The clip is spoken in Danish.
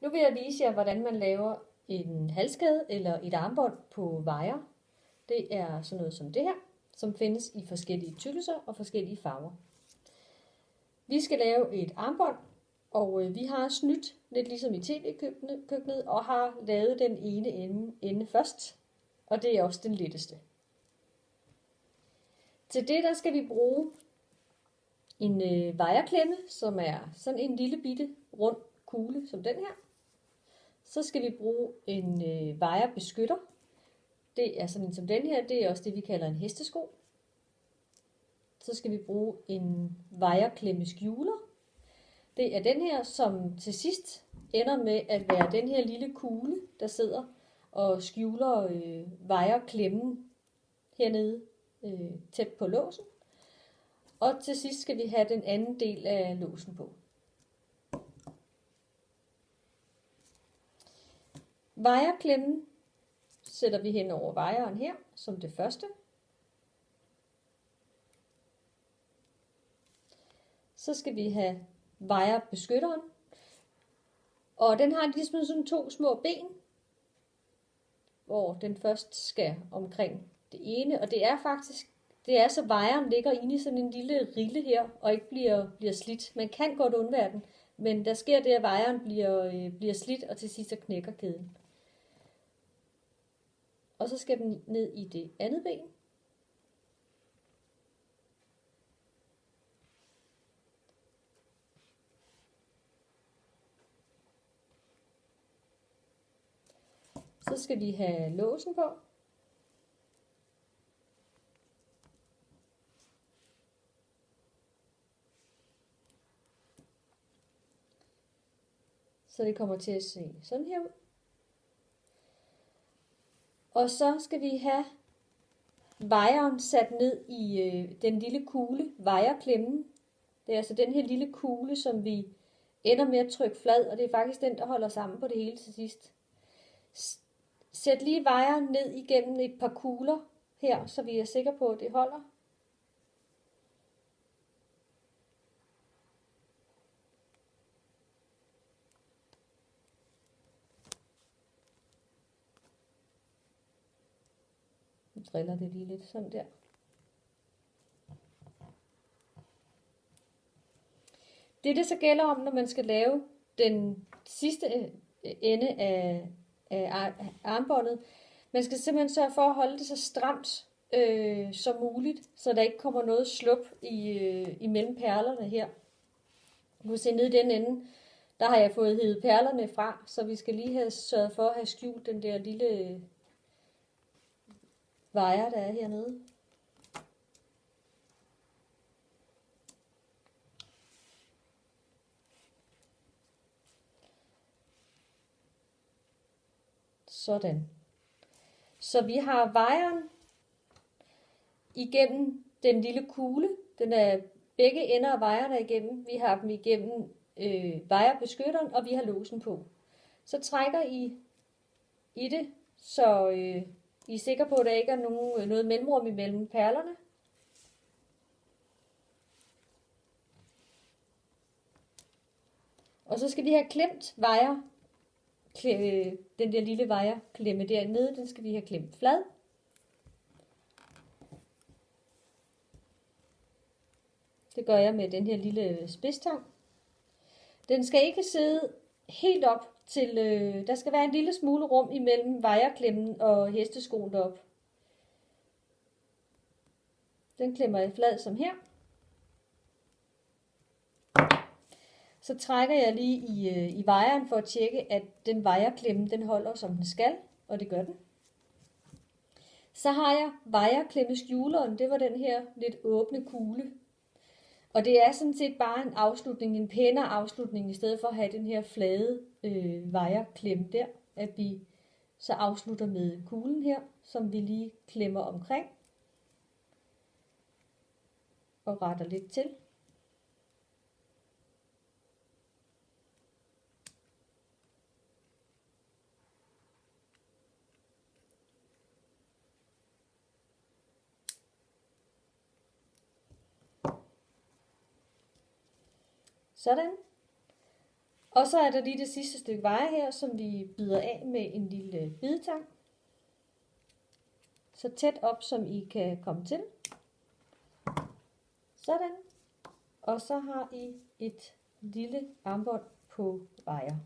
Nu vil jeg vise jer, hvordan man laver en halskæde eller et armbånd på wire. Det er sådan noget som det her, som findes i forskellige tykkelser og forskellige farver. Vi skal lave et armbånd, og vi har snydt lidt ligesom i tv-køkkenet og har lavet den ene ende først, og det er også den letteste. Til det der skal vi bruge en wireklemme, som er sådan en lille bitte rund kugle som den her. Så skal vi bruge en wirebeskytter. Det er sådan en som den her, det er også det vi kalder en hestesko. Så skal vi bruge en wireklemme skjuler. Det er den her, som til sidst ender med at være den her lille kugle, der sidder og skjuler wireklemmen hernede tæt på låsen. Og til sidst skal vi have den anden del af låsen på. Wireklemmen sætter vi hen over wiren her som det første. Så skal vi have wirebeskytteren. Og den har ligesom sådan to små ben, hvor den først skal omkring det ene. Og det er så wiren ligger inde i sådan en lille rille her, og ikke bliver slidt. Man kan godt undvære den, men der sker det, at wiren bliver slidt, og til sidst så knækker kæden. Og så skal den ned i det andet ben. Så skal vi have låsen på. Så det kommer til at se sådan her ud. Og så skal vi have wiren sat ned i den lille kugle, wireklemmen. Det er altså den her lille kugle, som vi ender med at trykke flad, og det er faktisk den, der holder sammen på det hele til sidst. Sæt lige wiren ned igennem et par kugler her, så vi er sikre på, at det holder. Nu driller det lige lidt sådan der. Det så gælder om, når man skal lave den sidste ende af armbåndet. Man skal simpelthen sørge for at holde det så stramt som muligt, så der ikke kommer noget slup imellem perlerne her. Du kan se nede i den ende, der har jeg fået hevet perlerne fra, så vi skal lige have sørget for at have skjult den der lille wire, der er hernede. Sådan. Så vi har wiren igennem den lille kugle. Den er begge ender af wiren er igennem. Vi har dem igennem wirebeskytteren, og vi har låsen på. Så trækker I det, så I er sikre på, at der ikke er noget mellemrum imellem perlerne. Og så skal vi have klemt den der lille wireklemme dernede, den skal vi have klemt flad. Det gør jeg med den her lille spidstang. Den skal ikke sidde helt op til, der skal være en lille smule rum imellem wireklemmen og hesteskoen deroppe. Den klemmer jeg flad som her. Så trækker jeg lige i wiren for at tjekke, at den wireklemme, den holder som den skal, og det gør den. Så har jeg wireklemmeskjuleren, det var den her lidt åbne kugle. Og det er sådan set bare en afslutning, en pænere afslutning, i stedet for at have den her flade wireklemme der, at vi så afslutter med kuglen her, som vi lige klemmer omkring og retter lidt til. Sådan. Og så er der lige det sidste stykke wire her, som vi bider af med en lille bidetang. Så tæt op, som I kan komme til. Sådan. Og så har I et lille armbånd på wire.